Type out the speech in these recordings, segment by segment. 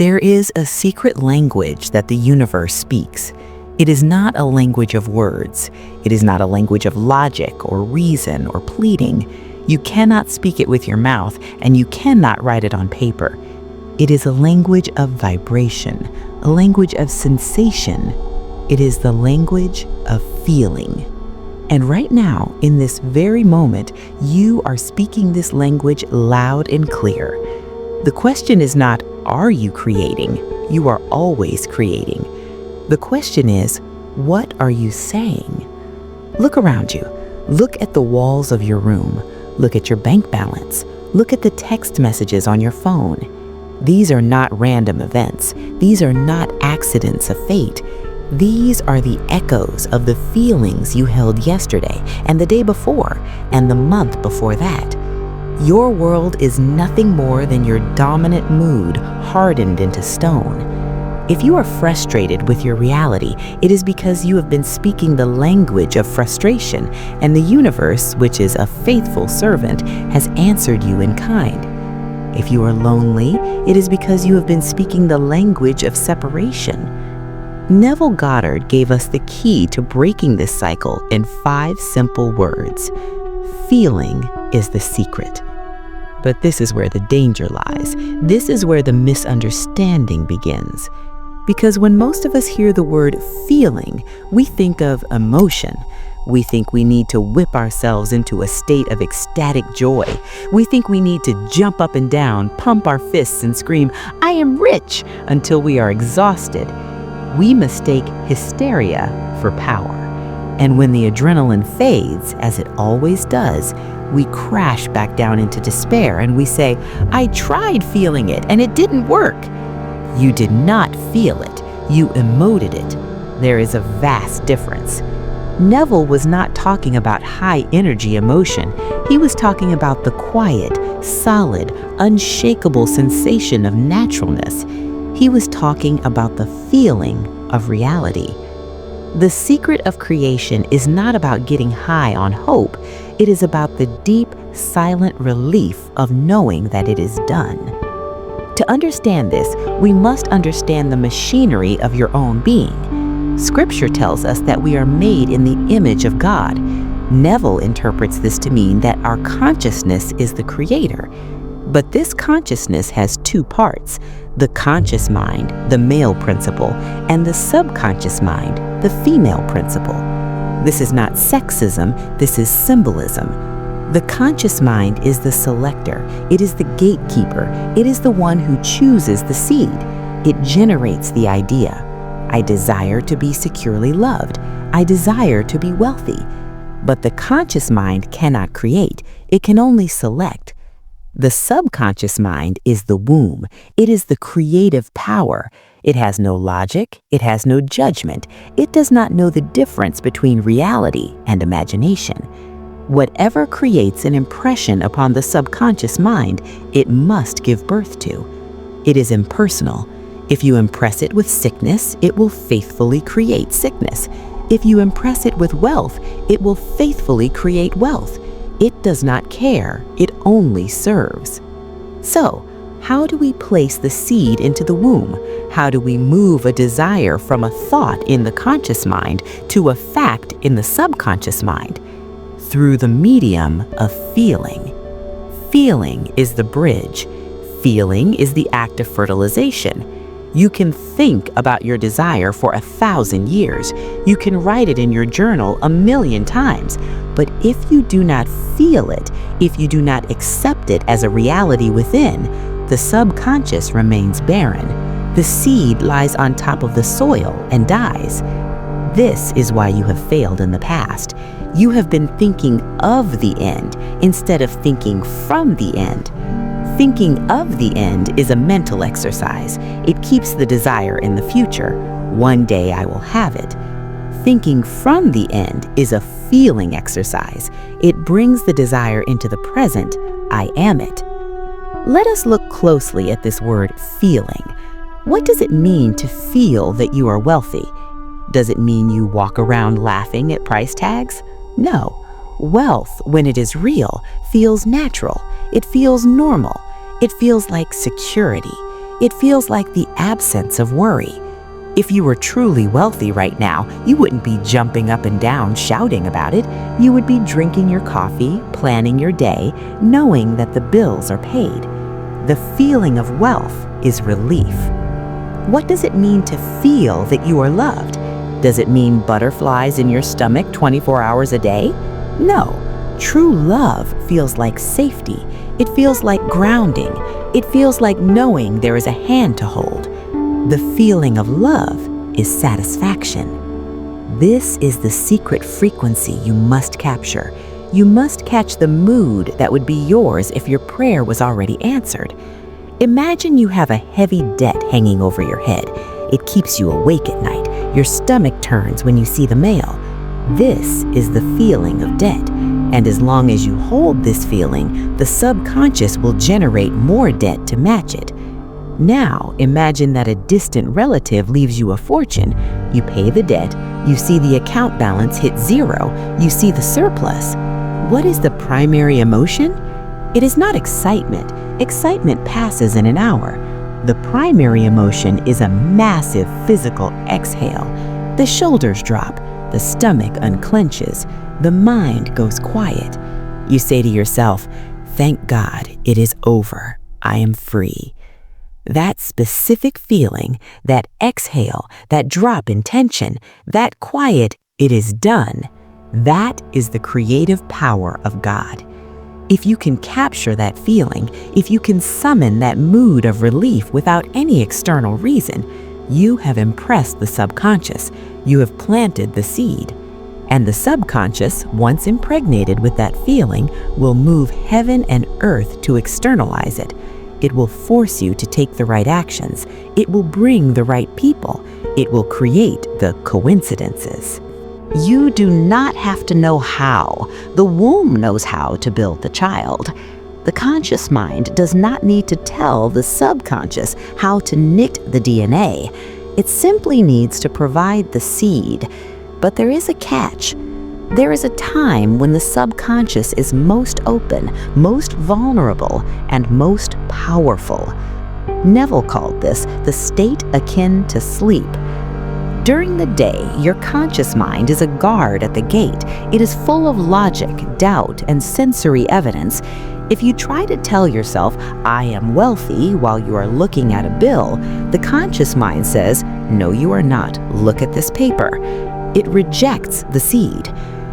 There is a secret language that the universe speaks. It is not a language of words. It is not a language of logic or reason or pleading. You cannot speak it with your mouth, and you cannot write it on paper. It is a language of vibration, a language of sensation. It is the language of feeling. And right now, in this very moment, you are speaking this language loud and clear. The question is not, are you creating? You are always creating. The question is, what are you saying? Look around you. Look at the walls of your room. Look at your bank balance. Look at the text messages on your phone. These are not random events. These are not accidents of fate. These are the echoes of the feelings you held yesterday and the day before and the month before that. Your world is nothing more than your dominant mood hardened into stone. If you are frustrated with your reality, it is because you have been speaking the language of frustration, and the universe, which is a faithful servant, has answered you in kind. If you are lonely, it is because you have been speaking the language of separation. Neville Goddard gave us the key to breaking this cycle in 5 simple words. Feeling is the secret. But this is where the danger lies. This is where the misunderstanding begins. Because when most of us hear the word feeling, we think of emotion. We think we need to whip ourselves into a state of ecstatic joy. We think we need to jump up and down, pump our fists, and scream, "I am rich," until we are exhausted. We mistake hysteria for power. And when the adrenaline fades, as it always does, we crash back down into despair and we say, "I tried feeling it and it didn't work." You did not feel it. You emoted it. There is a vast difference. Neville was not talking about high energy emotion. He was talking about the quiet, solid, unshakable sensation of naturalness. He was talking about the feeling of reality. The secret of creation is not about getting high on hope. It is about the deep, silent relief of knowing that it is done. To understand this, we must understand the machinery of your own being. Scripture tells us that we are made in the image of God. Neville interprets this to mean that our consciousness is the creator. But this consciousness has 2 parts: the conscious mind, the male principle, and the subconscious mind, the female principle. This is not sexism, this is symbolism. The conscious mind is the selector, it is the gatekeeper, it is the one who chooses the seed. It generates the idea. I desire to be securely loved. I desire to be wealthy. But the conscious mind cannot create, it can only select. The subconscious mind is the womb. It is the creative power. It has no logic. It has no judgment. It does not know the difference between reality and imagination. Whatever creates an impression upon the subconscious mind, it must give birth to. It is impersonal. If you impress it with sickness, it will faithfully create sickness. If you impress it with wealth, it will faithfully create wealth. It does not care, it only serves. So, how do we place the seed into the womb? How do we move a desire from a thought in the conscious mind to a fact in the subconscious mind? Through the medium of feeling. Feeling is the bridge. Feeling is the act of fertilization. You can think about your desire for 1,000 years. You can write it in your journal 1,000,000 times. But if you do not feel it, if you do not accept it as a reality within, the subconscious remains barren. The seed lies on top of the soil and dies. This is why you have failed in the past. You have been thinking of the end instead of thinking from the end. Thinking of the end is a mental exercise. It keeps the desire in the future. One day I will have it. Thinking from the end is a feeling exercise. It brings the desire into the present. I am it. Let us look closely at this word feeling. What does it mean to feel that you are wealthy? Does it mean you walk around laughing at price tags? No. Wealth, when it is real, feels natural. It feels normal. It feels like security. It feels like the absence of worry. If you were truly wealthy right now, you wouldn't be jumping up and down shouting about it. You would be drinking your coffee, planning your day, knowing that the bills are paid. The feeling of wealth is relief. What does it mean to feel that you are loved? Does it mean butterflies in your stomach 24 hours a day? No. True love feels like safety. It feels like grounding. It feels like knowing there is a hand to hold. The feeling of love is satisfaction. This is the secret frequency you must capture. You must catch the mood that would be yours if your prayer was already answered. Imagine you have a heavy debt hanging over your head. It keeps you awake at night. Your stomach turns when you see the mail. This is the feeling of debt. And as long as you hold this feeling, the subconscious will generate more debt to match it. Now, imagine that a distant relative leaves you a fortune. You pay the debt, you see the account balance hit zero, you see the surplus. What is the primary emotion? It is not excitement. Excitement passes in an hour. The primary emotion is a massive physical exhale. The shoulders drop, the stomach unclenches, the mind goes quiet. You say to yourself, "Thank God, it is over. I am free." That specific feeling, that exhale, that drop in tension, that quiet, "it is done," that is the creative power of God. If you can capture that feeling, if you can summon that mood of relief without any external reason, you have impressed the subconscious. You have planted the seed. And the subconscious, once impregnated with that feeling, will move heaven and earth to externalize it. It will force you to take the right actions. It will bring the right people. It will create the coincidences. You do not have to know how. The womb knows how to build the child. The conscious mind does not need to tell the subconscious how to knit the DNA. It simply needs to provide the seed. But there is a catch. There is a time when the subconscious is most open, most vulnerable, and most powerful. Neville called this the state akin to sleep. During the day, your conscious mind is a guard at the gate. It is full of logic, doubt, and sensory evidence. If you try to tell yourself, "I am wealthy," while you are looking at a bill, the conscious mind says, "No, you are not. Look at this paper." It rejects the seed.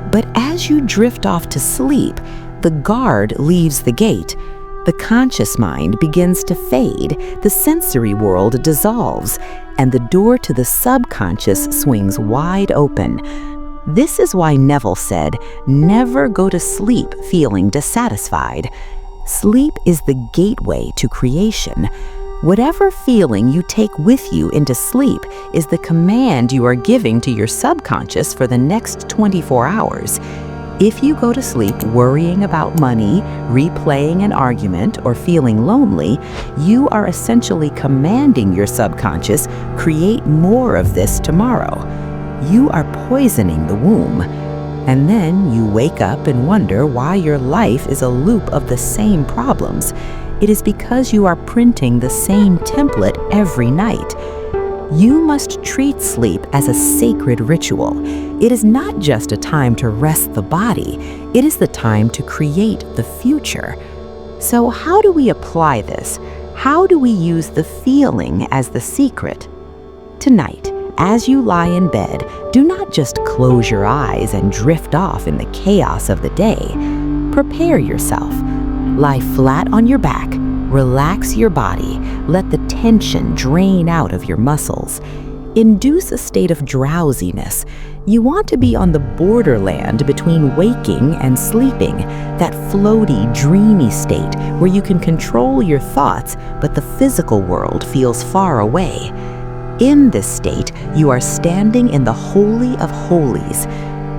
But as you drift off to sleep, the guard leaves the gate. The conscious mind begins to fade, the sensory world dissolves, and the door to the subconscious swings wide open. This is why Neville said, "Never go to sleep feeling dissatisfied." Sleep is the gateway to creation. Whatever feeling you take with you into sleep is the command you are giving to your subconscious for the next 24 hours. If you go to sleep worrying about money, replaying an argument, or feeling lonely, you are essentially commanding your subconscious, "Create more of this tomorrow." You are poisoning the womb. And then you wake up and wonder why your life is a loop of the same problems. It is because you are printing the same template every night. You must treat sleep as a sacred ritual. It is not just a time to rest the body, it is the time to create the future. So how do we apply this? How do we use the feeling as the secret? Tonight, as you lie in bed, do not just close your eyes and drift off in the chaos of the day. Prepare yourself. Lie flat on your back, relax your body, let the tension drain out of your muscles. Induce a state of drowsiness. You want to be on the borderland between waking and sleeping, that floaty, dreamy state where you can control your thoughts, but the physical world feels far away. In this state, you are standing in the Holy of Holies.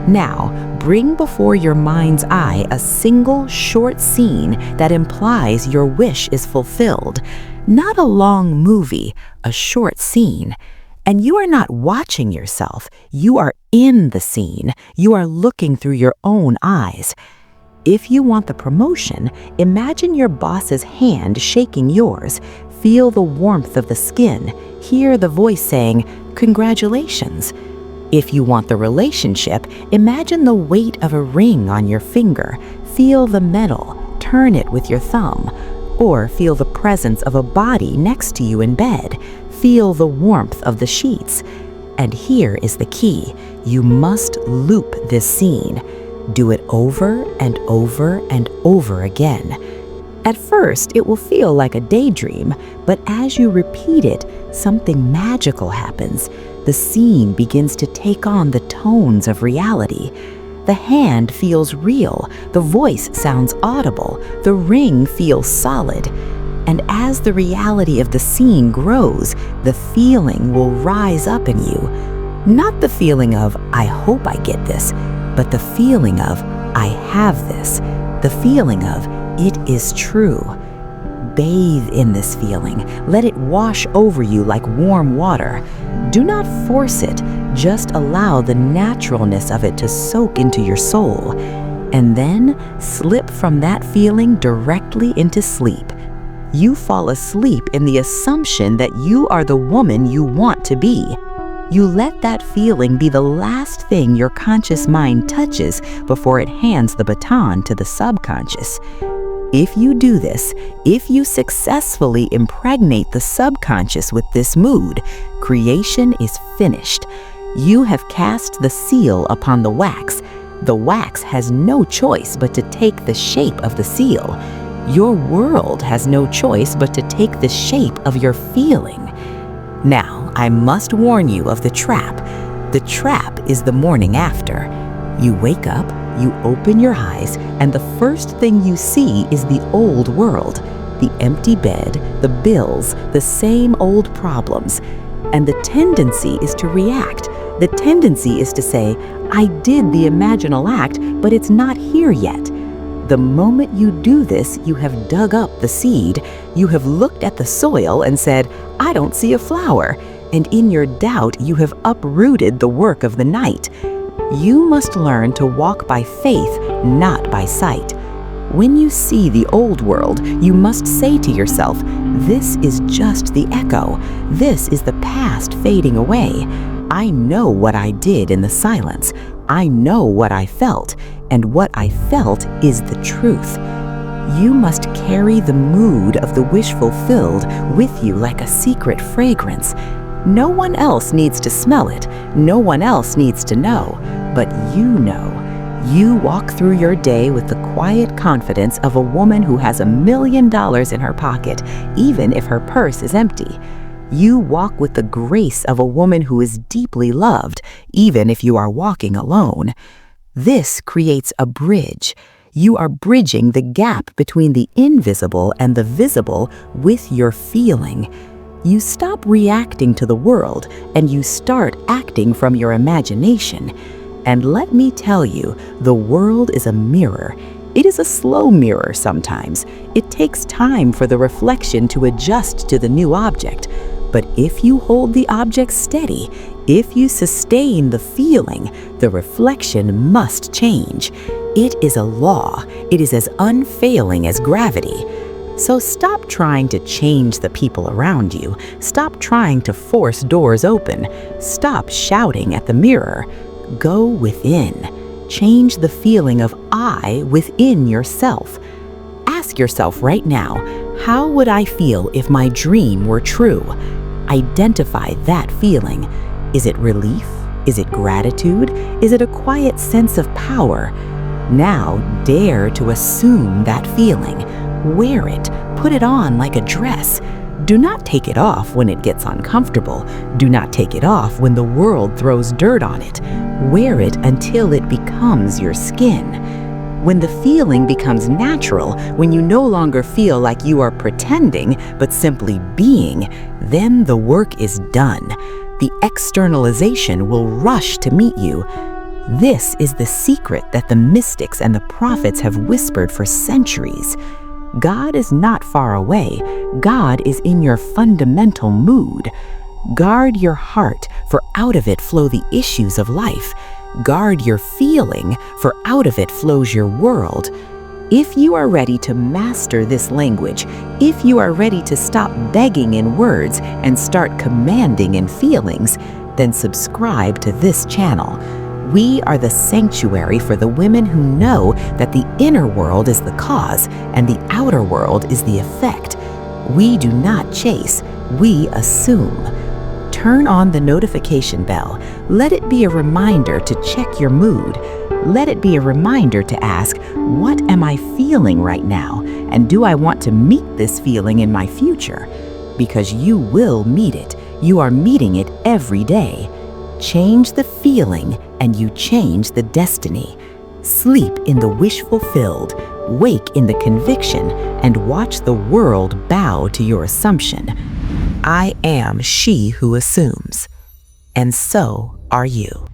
Now, bring before your mind's eye a single short scene that implies your wish is fulfilled. Not a long movie, a short scene. And you are not watching yourself. You are in the scene. You are looking through your own eyes. If you want the promotion, imagine your boss's hand shaking yours. Feel the warmth of the skin. Hear the voice saying, "Congratulations." If you want the relationship, imagine the weight of a ring on your finger. Feel the metal. Turn it with your thumb. Or feel the presence of a body next to you in bed. Feel the warmth of the sheets. And here is the key. You must loop this scene. Do it over and over and over again. At first, it will feel like a daydream, but as you repeat it, something magical happens. The scene begins to take on the tones of reality. The hand feels real, the voice sounds audible, the ring feels solid. And as the reality of the scene grows, the feeling will rise up in you. Not the feeling of, "I hope I get this," but the feeling of, "I have this." The feeling of, "It is true." Bathe in this feeling. Let it wash over you like warm water. Do not force it. Just allow the naturalness of it to soak into your soul. And then slip from that feeling directly into sleep. You fall asleep in the assumption that you are the woman you want to be. You let that feeling be the last thing your conscious mind touches before it hands the baton to the subconscious. If you do this, if you successfully impregnate the subconscious with this mood, creation is finished. You have cast the seal upon the wax. The wax has no choice but to take the shape of the seal. Your world has no choice but to take the shape of your feeling. Now, I must warn you of the trap. The trap is the morning after. You wake up, you open your eyes, and the first thing you see is the old world. The empty bed, the bills, the same old problems. And the tendency is to react. The tendency is to say, "I did the imaginal act, but it's not here yet." The moment you do this, you have dug up the seed. You have looked at the soil and said, "I don't see a flower." And in your doubt, you have uprooted the work of the night. You must learn to walk by faith, not by sight. When you see the old world, you must say to yourself, "This is just the echo. This is the past fading away. I know what I did in the silence. I know what I felt, and what I felt is the truth." You must carry the mood of the wish fulfilled with you like a secret fragrance. No one else needs to smell it. No one else needs to know. But you know. You walk through your day with the quiet confidence of a woman who has $1 million in her pocket, even if her purse is empty. You walk with the grace of a woman who is deeply loved, even if you are walking alone. This creates a bridge. You are bridging the gap between the invisible and the visible with your feeling. You stop reacting to the world and you start acting from your imagination. And let me tell you, the world is a mirror. It is a slow mirror sometimes. It takes time for the reflection to adjust to the new object. But if you hold the object steady, if you sustain the feeling, the reflection must change. It is a law. It is as unfailing as gravity. So stop trying to change the people around you. Stop trying to force doors open. Stop shouting at the mirror. Go within. Change the feeling of I within yourself. Ask yourself right now, how would I feel if my dream were true? Identify that feeling. Is it relief? Is it gratitude? Is it a quiet sense of power? Now dare to assume that feeling. Wear it. Put it on like a dress. Do not take it off when it gets uncomfortable. Do not take it off when the world throws dirt on it. Wear it until it becomes your skin. When the feeling becomes natural, when you no longer feel like you are pretending, but simply being, then the work is done. The externalization will rush to meet you. This is the secret that the mystics and the prophets have whispered for centuries. God is not far away. God is in your fundamental mood. Guard your heart, for out of it flow the issues of life. Guard your feeling, for out of it flows your world. If you are ready to master this language, if you are ready to stop begging in words and start commanding in feelings, then subscribe to this channel. We are the sanctuary for the women who know that the inner world is the cause and the outer world is the effect. We do not chase, we assume. Turn on the notification bell. Let it be a reminder to check your mood. Let it be a reminder to ask, what am I feeling right now? And do I want to meet this feeling in my future? Because you will meet it. You are meeting it every day. Change the feeling and you change the destiny. Sleep in the wish fulfilled, wake in the conviction, and watch the world bow to your assumption. I am she who assumes, and so are you.